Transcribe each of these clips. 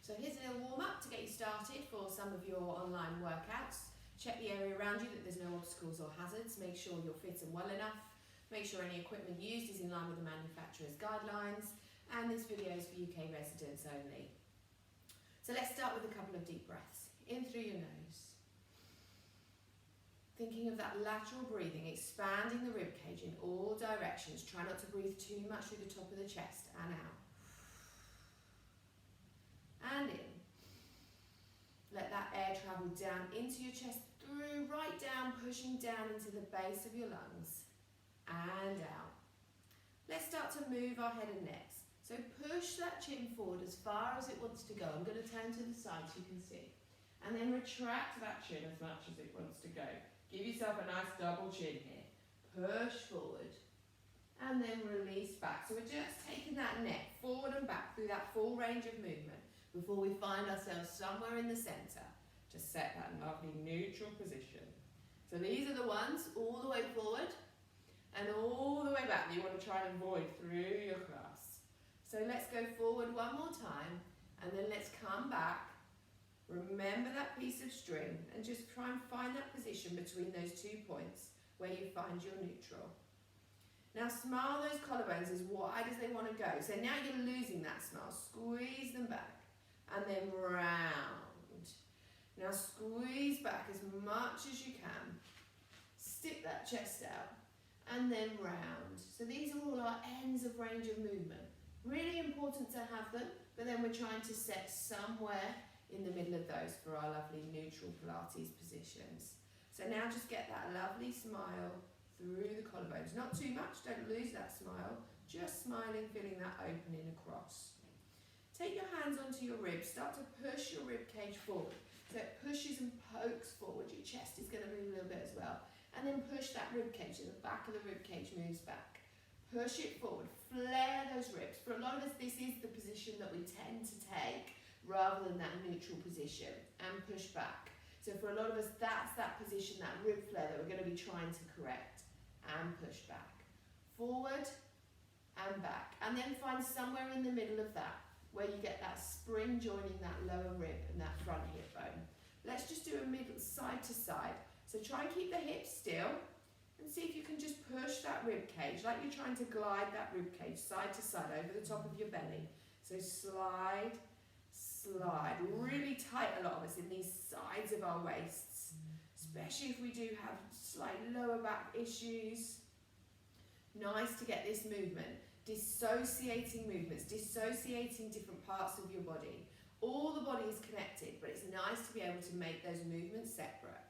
So here's a little warm up to get you started for some of your online workouts. Check the area around you that there's no obstacles or hazards. Make sure you're fit and well enough. Make sure any equipment used is in line with the manufacturer's guidelines. And this video is for UK residents only. So let's start with a couple of deep breaths. In through your nose. Thinking of that lateral breathing, expanding the rib cage in all directions. Try not to breathe too much through the top of the chest and out. And in. Let that air travel down into your chest, through, right down, pushing down into the base of your lungs. And out. Let's start to move our head and necks. So push that chin forward as far as it wants to go. I'm going to turn to the side so you can see. And then retract that chin as much as it wants to go. Give yourself a nice double chin here. Push forward. And then release back. So we're just taking that neck forward and back through that full range of movement before we find ourselves somewhere in the centre. Just set that lovely neutral position. So these are the ones all the way forward and all the way back that you want to try and avoid through your class. So let's go forward one more time and then let's come back. Remember that piece of string and just try and find that position between those 2 points where you find your neutral. Now smile those collarbones as wide as they want to go. So now you're losing that smile. Squeeze them back and then round. Now squeeze back as much as you can. Stick that chest out and then round. So these are all our ends of range of movement. Really important to have them, but then we're trying to set somewhere in the middle of those for our lovely neutral Pilates positions. So now just get that lovely smile through the collarbones. Not too much, don't lose that smile. Just smiling, feeling that opening across. Take your hands onto your ribs. Start to push your rib cage forward. So it pushes and pokes forward. Your chest is going to move a little bit as well. And then push that rib cage so the back of the rib cage moves back. Push it forward. Flare those ribs. For a lot of us, this is the position that we tend to take rather than that neutral position. And push back. So for a lot of us, that's that position, that rib flare that we're going to be trying to correct. And push back. Forward and back. And then find somewhere in the middle of that where you get that spring joining that lower rib and that front hip bone. Let's just do a middle side to side. So try and keep the hips still and see if you can just push that rib cage like you're trying to glide that rib cage side to side over the top of your belly. So slide, slide. Really tight, a lot of us, in these sides of our waists, especially if we do have slight lower back issues. Nice to get this movement. Dissociating movements, dissociating different parts of your body. All the body is connected, but it's nice to be able to make those movements separate.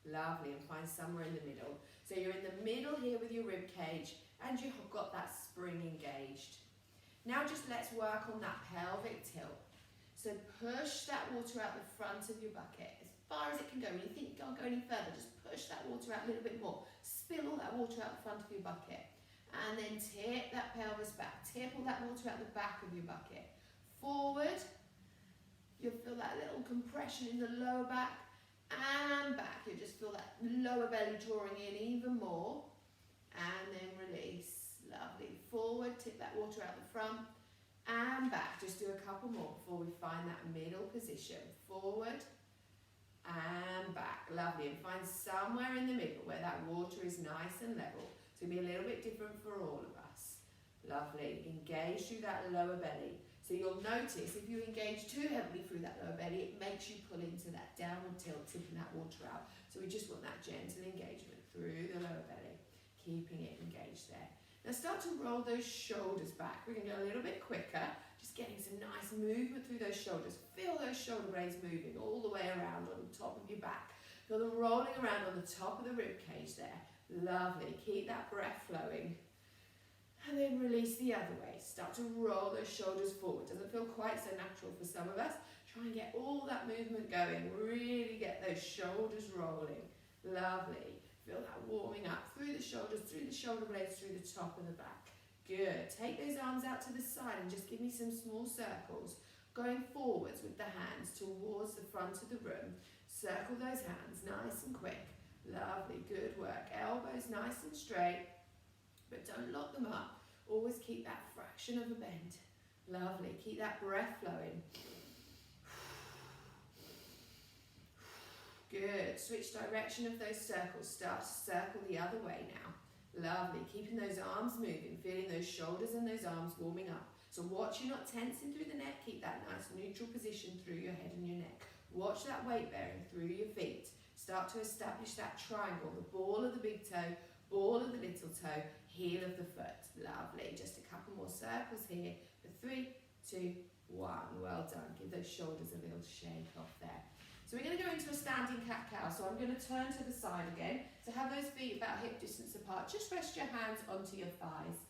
Lovely, and find somewhere in the middle. So you're in the middle here with your rib cage, and you've got that spring engaged. Now just let's work on that pelvic tilt. So push that water out the front of your bucket as far as it can go. When you think you can't go any further, just push that water out a little bit more. Spill all that water out the front of your bucket. And then tip that pelvis back. Tip all that water out the back of your bucket. Forward. You'll feel that little compression in the lower back. And back. You'll just feel that lower belly drawing in even more. And then release. Lovely. Forward. Tip that water out the front. And back. Just do a couple more before we find that middle position. Forward. And back. Lovely. And find somewhere in the middle where that water is nice and level. It's going to be a little bit different for all of us. Lovely. Engage through that lower belly. So you'll notice if you engage too heavily through that lower belly, it makes you pull into that downward tilt, tipping that water out. So we just want that gentle engagement through the lower belly, keeping it engaged there. Now start to roll those shoulders back. We're going to go a little bit quicker, just getting some nice movement through those shoulders. Feel those shoulder blades moving all the way around on the top of your back. Feel them rolling around on the top of the rib cage there. Lovely. Keep that breath flowing. And then release the other way. Start to roll those shoulders forward. Doesn't feel quite so natural for some of us. Try and get all that movement going. Really get those shoulders rolling. Lovely. Feel that warming up through the shoulders, through the shoulder blades, through the top and the back. Good. Take those arms out to the side and just give me some small circles. Going forwards with the hands towards the front of the room. Circle those hands nice and quick. Lovely, good work. Elbows nice and straight, but don't lock them up. Always keep that fraction of a bend. Lovely, keep that breath flowing. Good. Switch direction of those circles. Start to circle the other way now. Lovely. Keeping those arms moving, feeling those shoulders and those arms warming up. So watch you not tensing through the neck. Keep that nice neutral position through your head and your neck. Watch that weight bearing through your feet. Start to establish that triangle, the ball of the big toe, ball of the little toe, heel of the foot. Lovely. Just a couple more circles here for 3, 2, 1. Well done. Give those shoulders a little shake off there. So we're going to go into a standing cat-cow. So I'm going to turn to the side again. So have those feet about hip distance apart. Just rest your hands onto your thighs.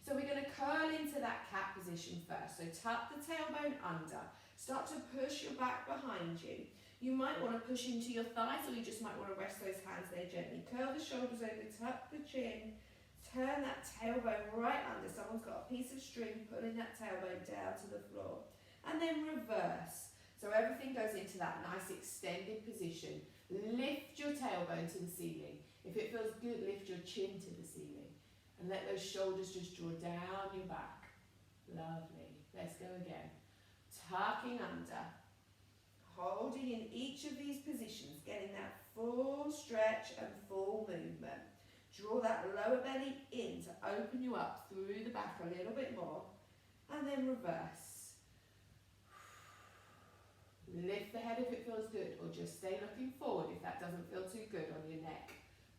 So we're going to curl into that cat position first. So tuck the tailbone under. Start to push your back behind you. You might want to push into your thighs, or you just might want to rest those hands there gently. Curl the shoulders over, tuck the chin. Turn that tailbone right under. Someone's got a piece of string pulling that tailbone down to the floor. And then reverse. So everything goes into that nice extended position. Lift your tailbone to the ceiling. If it feels good, lift your chin to the ceiling. And let those shoulders just draw down your back. Lovely. Let's go again. Tucking under. Holding in each of these positions. Getting that full stretch and full movement. Draw that lower belly in to open you up through the back a little bit more. And then reverse. Lift the head if it feels good, or just stay looking forward if that doesn't feel too good on your neck.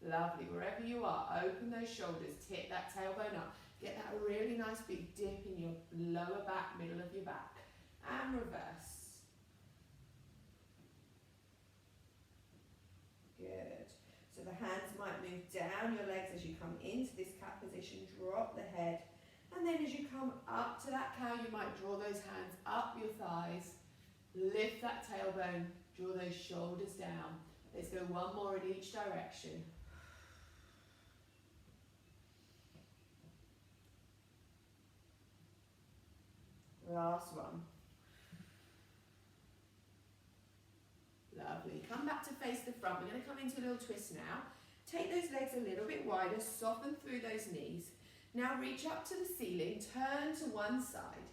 Lovely. Wherever you are, open those shoulders, tip that tailbone up. Get that really nice big dip in your lower back, middle of your back. And reverse. Good. So the hands might move down your legs as you come into this cat position. Drop the head. And then as you come up to that cow, you might draw those hands up your thighs. Lift that tailbone. Draw those shoulders down. Let's go one more in each direction. Last one. Lovely. Come back to face the front. We're going to come into a little twist now. Take those legs a little bit wider. Soften through those knees. Now reach up to the ceiling. Turn to one side.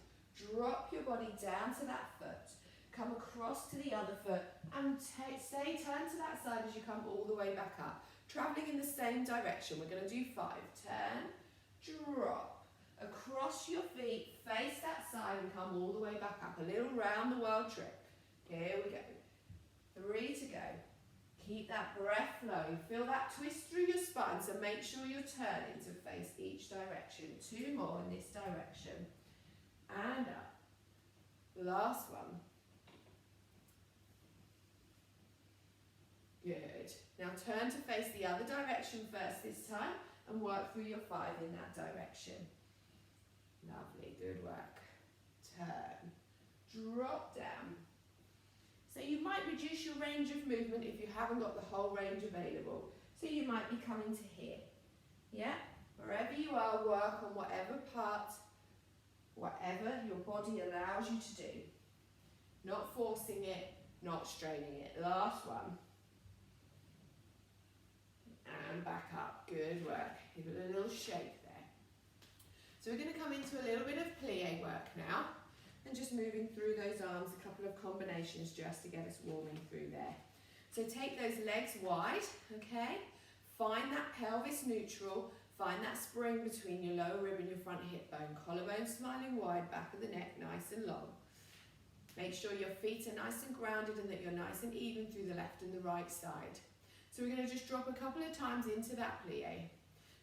Drop your body down to that foot. Come across to the other foot. And stay turn to that side as you come all the way back up. Traveling in the same direction. We're going to do 5. Turn. Drop. Across your feet, face that side and come all the way back up. A little round the world trip. Here we go. 3 to go. Keep that breath flowing. Feel that twist through your spine, so make sure you're turning to face each direction. 2 more in this direction. And up. Last one. Good. Now turn to face the other direction first this time and work through your 5 in that direction. Lovely, good work. Turn. Drop down. So you might reduce your range of movement if you haven't got the whole range available. So you might be coming to here. Yeah? Wherever you are, work on whatever part, whatever your body allows you to do. Not forcing it, not straining it. Last one. And back up. Good work. Give it a little shake there. So we're going to come into a little bit of plie work now. And just moving through those arms, a couple of combinations just to get us warming through there. So take those legs wide, okay? Find that pelvis neutral. Find that spring between your lower rib and your front hip bone. Collarbone smiling wide, back of the neck nice and long. Make sure your feet are nice and grounded and that you're nice and even through the left and the right side. So we're going to just drop a couple of times into that plie.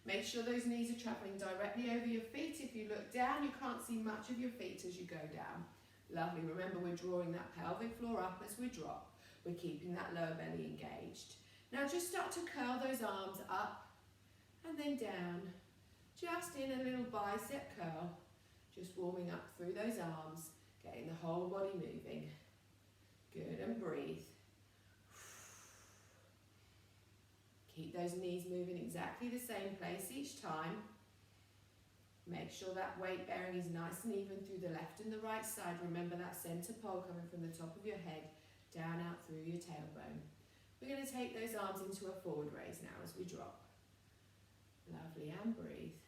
Make sure those knees are traveling directly over your feet. If you look down, you can't see much of your feet as you go down. Lovely. Remember, we're drawing that pelvic floor up as we drop. We're keeping that lower belly engaged. Now just start to curl those arms up and then down. Just in a little bicep curl. Just warming up through those arms, getting the whole body moving. Good, and breathe. Keep those knees moving exactly the same place each time. Make sure that weight bearing is nice and even through the left and the right side. Remember that center pole coming from the top of your head, down out through your tailbone. We're going to take those arms into a forward raise now as we drop. Lovely, and breathe.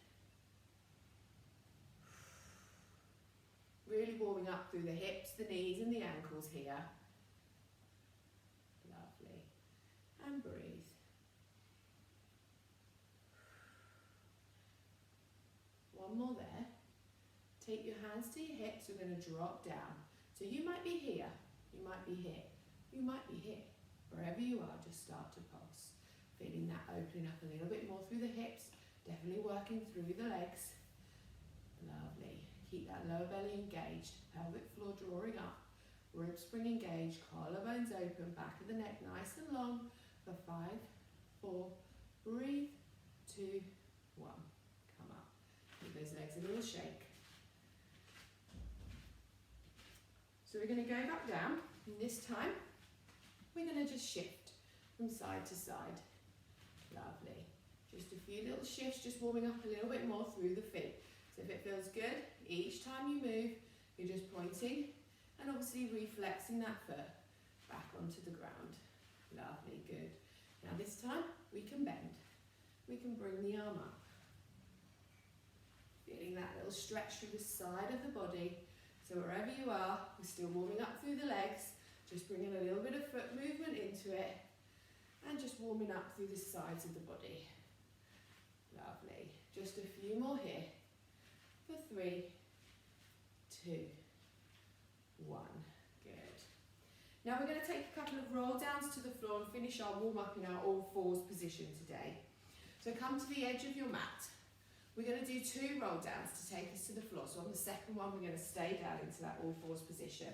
Really warming up through the hips, the knees and the ankles here. Lovely. and breathe. One more there. Take your hands to your hips, we're going to drop down. So you might be here, you might be here, you might be here. Wherever you are, just start to pulse. Feeling that opening up a little bit more through the hips, definitely working through the legs. Lovely. Keep that lower belly engaged, pelvic floor drawing up, rib spring engaged, collarbones open, back of the neck nice and long for 5, 4, breathe, 2, 1. Come up. Give those legs a little shake. So we're going to go back down, and this time we're going to just shift from side to side. Lovely. Just a few little shifts, just warming up a little bit more through the feet. So if it feels good, each time you move, you're just pointing and obviously reflexing that foot back onto the ground. Lovely, good. Now this time we can bend. We can bring the arm up. Feeling that little stretch through the side of the body. So wherever you are, we're still warming up through the legs, just bringing a little bit of foot movement into it and just warming up through the sides of the body. Lovely. Just a few more here for 3, 2, 1. Good. Now we're going to take a couple of roll downs to the floor and finish our warm up in our all fours position today. So come to the edge of your mat. We're going to do 2 roll downs to take us to the floor. So on the second one, we're going to stay down into that all fours position.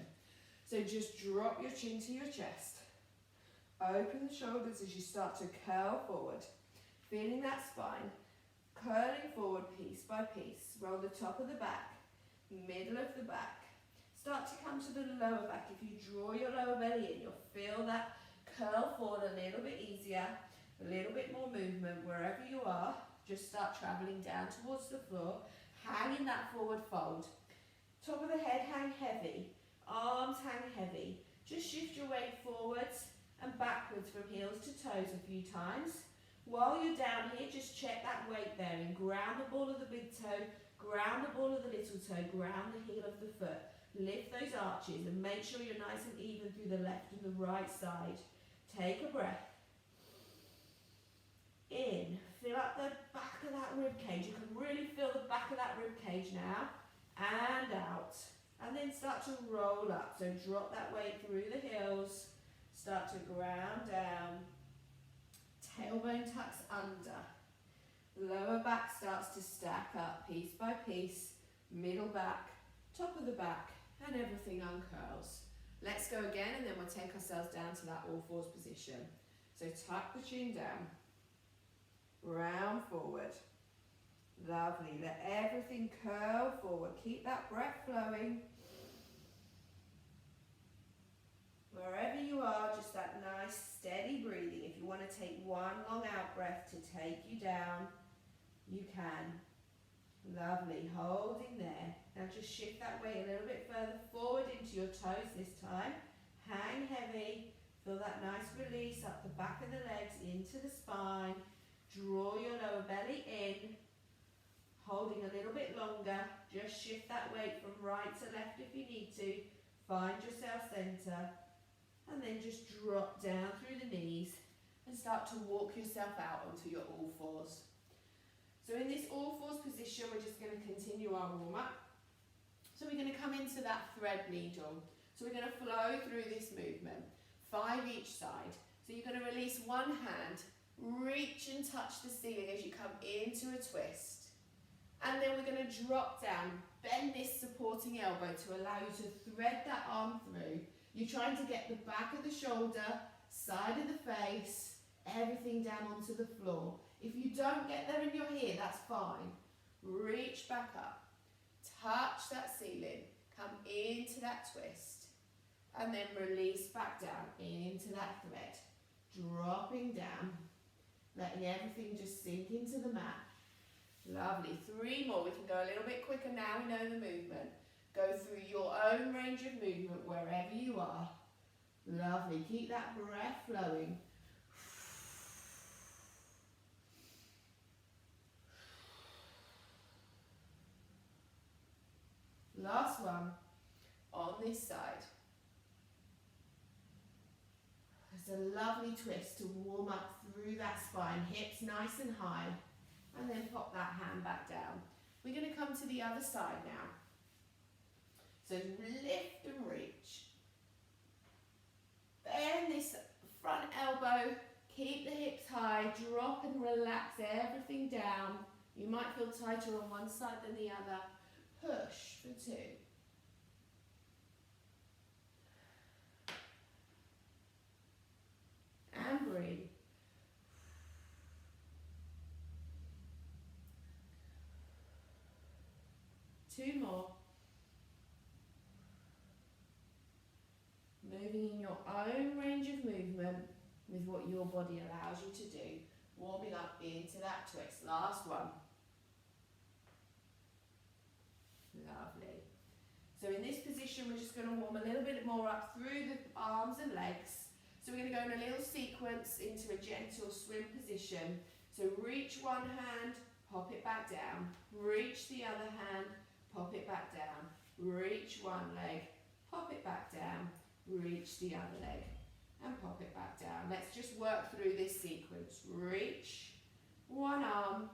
So just drop your chin to your chest. Open the shoulders as you start to curl forward. Feeling that spine, curling forward piece by piece. Roll the top of the back, middle of the back. Start to come to the lower back. If you draw your lower belly in, you'll feel that curl forward a little bit easier, a little bit more movement wherever you are. Just start travelling down towards the floor, hanging that forward fold. Top of the head hang heavy, arms hang heavy. Just shift your weight forwards and backwards from heels to toes a few times. While you're down here, just check that weight bearing. Ground the ball of the big toe, ground the ball of the little toe, ground the heel of the foot. Lift those arches and make sure you're nice and even through the left and the right side. Take a breath. In. Fill up the back of that rib cage. You can really feel the back of that rib cage now. And out. And then start to roll up. So drop that weight through the heels. Start to ground down. Tailbone tucks under. Lower back starts to stack up piece by piece. Middle back, top of the back, and everything uncurls. Let's go again, and then we'll take ourselves down to that all fours position. So tuck the chin down. Round forward. Lovely. Let everything curl forward. Keep that breath flowing. Wherever you are, just that nice steady breathing. If you want to take one long out breath to take you down, you can. Lovely. Holding there. Now just shift that weight a little bit further forward into your toes this time. Hang heavy. Feel that nice release up the back of the legs into the spine. Draw your lower belly in, holding a little bit longer. Just shift that weight from right to left if you need to. Find yourself centre. And then just drop down through the knees and start to walk yourself out onto your all fours. So in this all fours position, we're just going to continue our warm up. So we're going to come into that thread needle. So we're going to flow through this movement, 5 each side. So you're going to release one hand, reach and touch the ceiling as you come into a twist. And then we're going to drop down, bend this supporting elbow to allow you to thread that arm through. You're trying to get the back of the shoulder, side of the face, everything down onto the floor. If you don't get there and you're here, that's fine. Reach back up, touch that ceiling, come into that twist, and then release back down into that thread. Dropping down, letting everything just sink into the mat. Lovely. 3 more. We can go a little bit quicker now we know the movement. Go through your own range of movement wherever you are. Lovely. Keep that breath flowing. Last one on this side. That's a lovely twist to warm up through that spine, hips nice and high, and then pop that hand back down. We're going to come to the other side now. So lift and reach. Bend this front elbow, keep the hips high, drop and relax everything down. You might feel tighter on one side than the other. Push for 2. And breathe. Two more. Moving in your own range of movement with what your body allows you to do. Warming up into that twist. Last one. Lovely. So in this position, we're just going to warm a little bit more up through the arms and legs. So we're going to go in a little sequence into a gentle swim position. So reach one hand, pop it back down. Reach the other hand, pop it back down. Reach one leg, pop it back down. Reach the other leg and pop it back down. Let's just work through this sequence. Reach, one arm,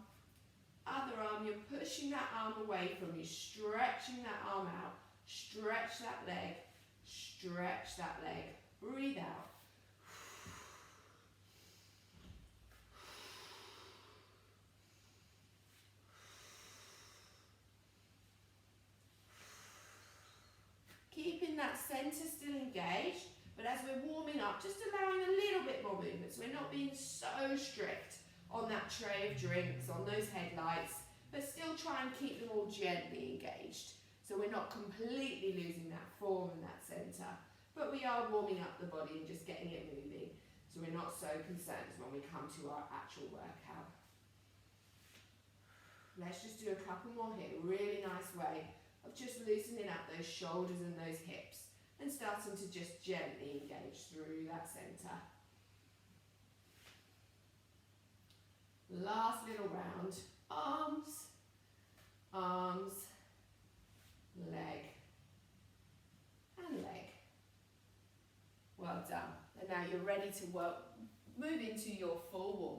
other arm. You're pushing that arm away from you, stretching that arm out. Stretch that leg, stretch that leg. Breathe out. Keeping that centre still engaged, but as we're warming up, just allowing a little bit more movement. So we're not being so strict on that tray of drinks, on those headlights, but still try and keep them all gently engaged. So we're not completely losing that form and that centre, but we are warming up the body and just getting it moving. So we're not so concerned when we come to our actual workout. Let's just do a couple more here. Really nice way of just loosening up those shoulders and those hips and starting to just gently engage through that centre. Last little round. Arms, arms, leg, and leg. Well done. And now you're ready to move into your full warm.